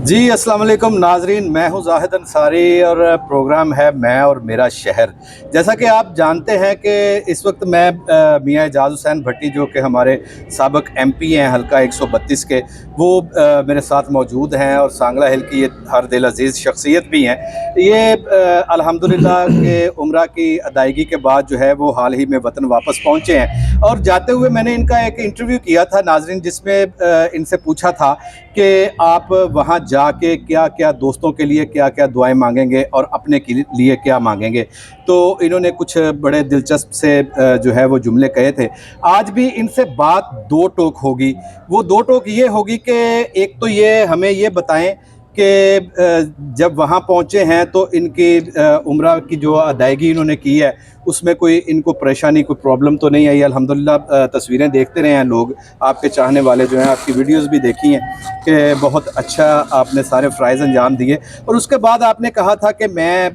جی السلام علیکم ناظرین، میں ہوں زاہد انصاری اور پروگرام ہے میں اور میرا شہر۔ جیسا کہ آپ جانتے ہیں کہ اس وقت میں میاں اعجاز حسین بھٹی جو کہ ہمارے سابق ایم پی ہیں حلقہ 132 کے، وہ میرے ساتھ موجود ہیں اور سانگلہ ہل کی یہ ہر دل عزیز شخصیت بھی ہیں۔ یہ الحمدللہ کہ عمرہ کی ادائیگی کے بعد جو ہے وہ حال ہی میں وطن واپس پہنچے ہیں، اور جاتے ہوئے میں نے ان کا ایک انٹرویو کیا تھا ناظرین، جس میں ان سے پوچھا تھا کہ آپ وہاں جا کے کیا کیا دوستوں کے لیے کیا کیا دعائیں مانگیں گے اور اپنے کے لیے کیا مانگیں گے۔ تو انہوں نے کچھ بڑے دلچسپ سے جو ہے وہ جملے کہے تھے۔ آج بھی ان سے بات دو ٹوک ہوگی۔ وہ دو ٹوک یہ ہوگی کہ ایک تو یہ ہمیں یہ بتائیں کہ جب وہاں پہنچے ہیں تو ان کی عمرہ کی جو ادائیگی انہوں نے کی ہے اس میں کوئی ان کو پریشانی کوئی پرابلم تو نہیں آئی؟ الحمدللہ تصویریں دیکھتے رہے ہیں لوگ، آپ کے چاہنے والے جو ہیں، آپ کی ویڈیوز بھی دیکھی ہیں کہ بہت اچھا آپ نے سارے فرائض انجام دیے، اور اس کے بعد آپ نے کہا تھا کہ میں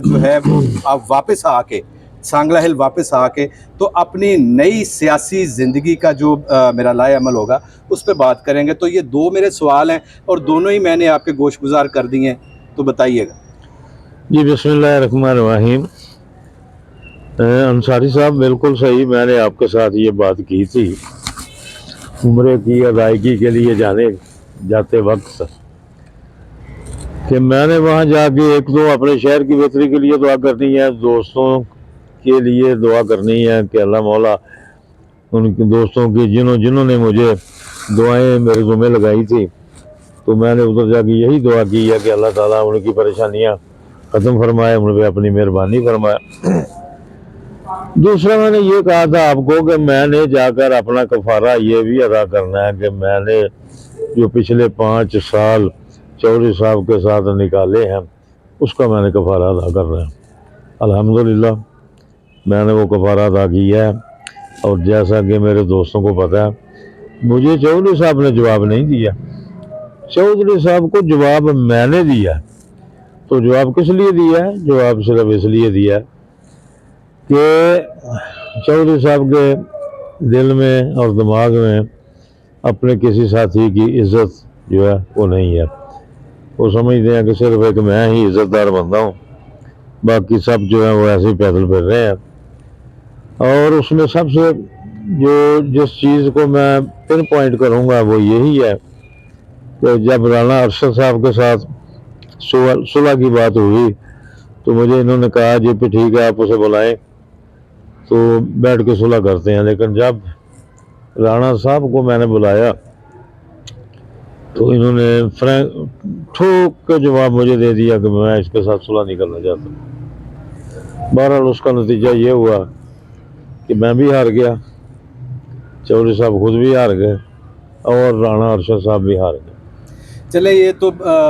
جو ہے وہ آپ واپس آ کے سانگلہ ہل واپس آ کے تو اپنی نئی سیاسی زندگی کا جو میرا لائے عمل ہوگا اس پہ بات کریں گے۔ تو یہ دو میرے سوال ہیں اور دونوں ہی میں نے آپ کے گوش گزار کر دی ہیں، تو بتائیے گا۔ جی بسم اللہ الرحمن الرحیم۔ انصاری صاحب بالکل صحیح، میں نے آپ کے ساتھ یہ بات کی تھی عمرے کی ادائیگی کے لیے جاتے وقت کہ میں نے وہاں جا کے ایک تو اپنے شہر کی بہتری کے لیے دعا کرنی ہے، دوستوں کے لیے دعا کرنی ہے کہ اللہ مولا ان کے دوستوں کی جنہوں نے مجھے دعائیں میرے ذمہ لگائی تھی، تو میں نے ادھر جا کے یہی دعا کی ہے کہ اللہ تعالیٰ ان کی پریشانیاں ختم فرمائے، ان پہ اپنی مہربانی فرمائے۔ دوسرا میں نے یہ کہا تھا آپ کو کہ میں نے جا کر اپنا کفارہ یہ بھی ادا کرنا ہے کہ میں نے جو پچھلے 5 سال چودھری صاحب کے ساتھ نکالے ہیں اس کا میں نے کفارہ ادا کرنا ہے۔ الحمدللہ میں نے وہ کفارہ ادا کیا ہے، اور جیسا کہ میرے دوستوں کو پتہ ہے مجھے چودھری صاحب نے جواب نہیں دیا، چودھری صاحب کو جواب میں نے دیا۔ تو جواب کس لیے دیا ہے؟ جواب صرف اس لیے دیا کہ چودھری صاحب کے دل میں اور دماغ میں اپنے کسی ساتھی کی عزت جو ہے وہ نہیں ہے۔ وہ سمجھتے ہیں کہ صرف ایک میں ہی عزت دار بندہ ہوں، باقی سب جو ہے وہ ایسے ہی پیدل پھر رہے ہیں۔ اور اس میں سب سے جس چیز کو میں پن پوائنٹ کروں گا وہ یہی ہے کہ جب رانا ارشد صاحب کے ساتھ صلح کی بات ہوئی تو مجھے انہوں نے کہا جی پہ ٹھیک ہے آپ اسے بلائیں تو بیٹھ کے صلح کرتے ہیں، لیکن جب رانا صاحب کو میں نے بلایا تو انہوں نے ٹھوک کے جواب مجھے دے دیا کہ میں اس کے ساتھ صلح نہیں کرنا چاہتا۔ بہرحال اس کا نتیجہ یہ ہوا کہ میں بھی ہار گیا، چودھری صاحب خود بھی ہار گئے، اور رانا ارشد صاحب بھی ہار گئے۔ چلے یہ تو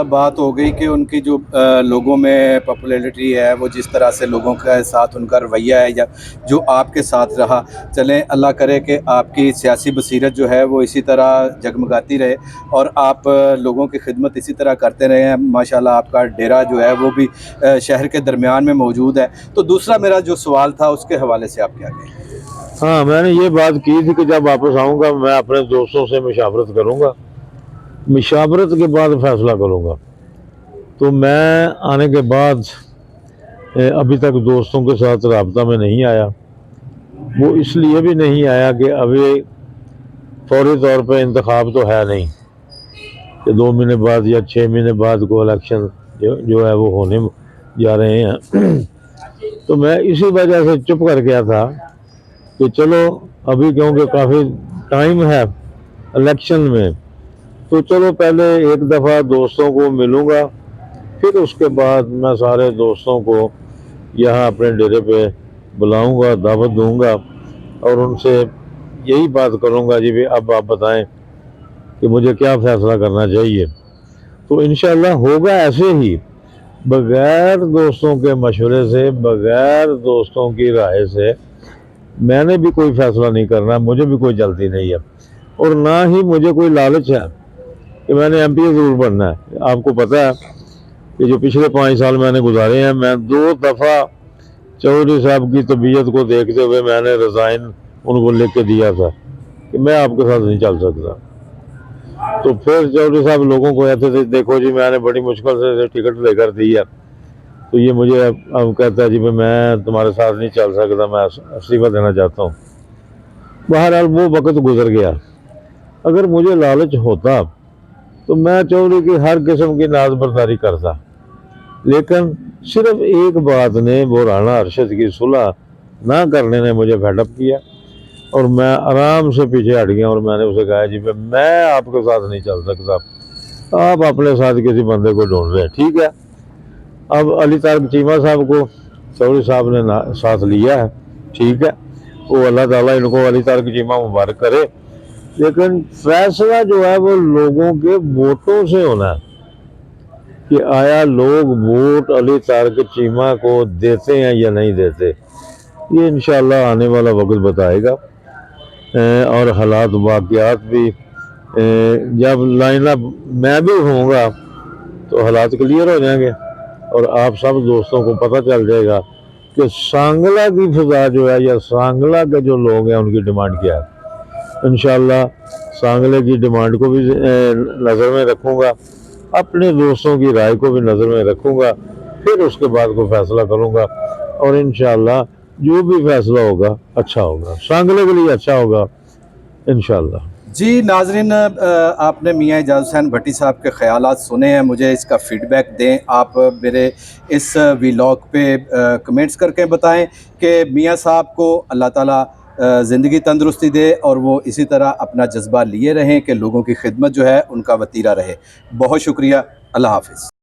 بات ہو گئی کہ ان کی جو لوگوں میں پاپولیرٹی ہے، وہ جس طرح سے لوگوں کے ساتھ ان کا رویہ ہے یا جو آپ کے ساتھ رہا۔ چلیں اللہ کرے کہ آپ کی سیاسی بصیرت جو ہے وہ اسی طرح جگمگاتی رہے اور آپ لوگوں کی خدمت اسی طرح کرتے رہے ہیں۔ ماشاءاللہ آپ کا ڈیرا جو ہے وہ بھی شہر کے درمیان میں موجود ہے۔ تو دوسرا میرا جو سوال تھا اس کے حوالے سے آپ کیا کہیں؟ ہاں میں نے یہ بات کی تھی کہ جب واپس آؤں گا میں اپنے دوستوں سے مشاورت کروں گا، مشاورت کے بعد فیصلہ کروں گا۔ تو میں آنے کے بعد ابھی تک دوستوں کے ساتھ رابطہ میں نہیں آیا، وہ اس لیے بھی نہیں آیا کہ ابھی فوری طور پہ انتخاب تو ہے نہیں کہ 2 مہینے بعد یا 6 مہینے بعد کو الیکشن جو ہے وہ ہونے جا رہے ہیں۔ تو میں اسی وجہ سے چپ کر گیا تھا کہ چلو ابھی کیونکہ کافی ٹائم ہے الیکشن میں، تو چلو پہلے ایک دفعہ دوستوں کو ملوں گا، پھر اس کے بعد میں سارے دوستوں کو یہاں اپنے ڈیرے پہ بلاؤں گا، دعوت دوں گا، اور ان سے یہی بات کروں گا جی اب آپ بتائیں کہ مجھے کیا فیصلہ کرنا چاہیے۔ تو انشاءاللہ ہوگا ایسے ہی، بغیر دوستوں کے مشورے سے، بغیر دوستوں کی رائے سے میں نے بھی کوئی فیصلہ نہیں کرنا، مجھے بھی کوئی جلدی نہیں ہے، اور نہ ہی مجھے کوئی لالچ ہے کہ میں نے ایم پی ضرور بننا ہے۔ آپ کو پتہ ہے کہ جو پچھلے 5 سال میں نے گزارے ہیں، میں 2 دفعہ چودھری صاحب کی طبیعت کو دیکھتے ہوئے میں نے ریزائن ان کو لکھ کے دیا تھا کہ میں آپ کے ساتھ نہیں چل سکتا۔ تو پھر چودھری صاحب لوگوں کو کہتے تھے دیکھو جی میں نے بڑی مشکل سے ٹکٹ لے کر دی ہے، تو یہ مجھے اب کہتا ہے جی میں تمہارے ساتھ نہیں چل سکتا، میں استعفیٰ دینا چاہتا ہوں۔ بہرحال وہ وقت گزر گیا۔ اگر مجھے لالچ ہوتا تو میں چودھری کی ہر قسم کی ناز برداری کرتا، لیکن صرف ایک بات نے بحرانہ ارشد کی صلح نہ کرنے نے مجھے فیڈ اپ کیا، اور میں آرام سے پیچھے ہٹ گیا، اور میں نے اسے کہا جی میں آپ کے ساتھ نہیں چل سکتا، آپ اپنے ساتھ کسی بندے کو ڈھونڈ رہے ہیں، ٹھیک ہے۔ اب علی طارق چیمہ صاحب کو چودھری صاحب نے ساتھ لیا ہے، ٹھیک ہے، وہ اللہ تعالیٰ ان کو علی طارق چیمہ مبارک کرے، لیکن فیصلہ جو ہے وہ لوگوں کے ووٹوں سے ہونا ہے کہ آیا لوگ ووٹ علی طارق چیمہ کو دیتے ہیں یا نہیں دیتے۔ یہ انشاءاللہ آنے والا وقت بتائے گا، اور حالات واقعات بھی جب لائن اپ میں بھی ہوں گا تو حالات کلیئر ہو جائیں گے، اور آپ سب دوستوں کو پتہ چل جائے گا کہ سانگلہ کی فضا جو ہے یا سانگلہ کے جو لوگ ہیں ان کی ڈیمانڈ کیا ہے۔ انشاءاللہ سانگلے کی ڈیمانڈ کو بھی نظر میں رکھوں گا، اپنے دوستوں کی رائے کو بھی نظر میں رکھوں گا، پھر اس کے بعد کو فیصلہ کروں گا، اور انشاءاللہ جو بھی فیصلہ ہوگا اچھا ہوگا، سانگلے کے لیے اچھا ہوگا انشاءاللہ۔ جی ناظرین، آپ نے میاں اعجاز حسین بھٹی صاحب کے خیالات سنے ہیں، مجھے اس کا فیڈ بیک دیں، آپ میرے اس ویلاگ پہ کمنٹس کر کے بتائیں کہ میاں صاحب کو اللہ تعالیٰ زندگی تندرستی دے، اور وہ اسی طرح اپنا جذبہ لیے رہیں کہ لوگوں کی خدمت جو ہے ان کا وتیرہ رہے۔ بہت شکریہ، اللہ حافظ۔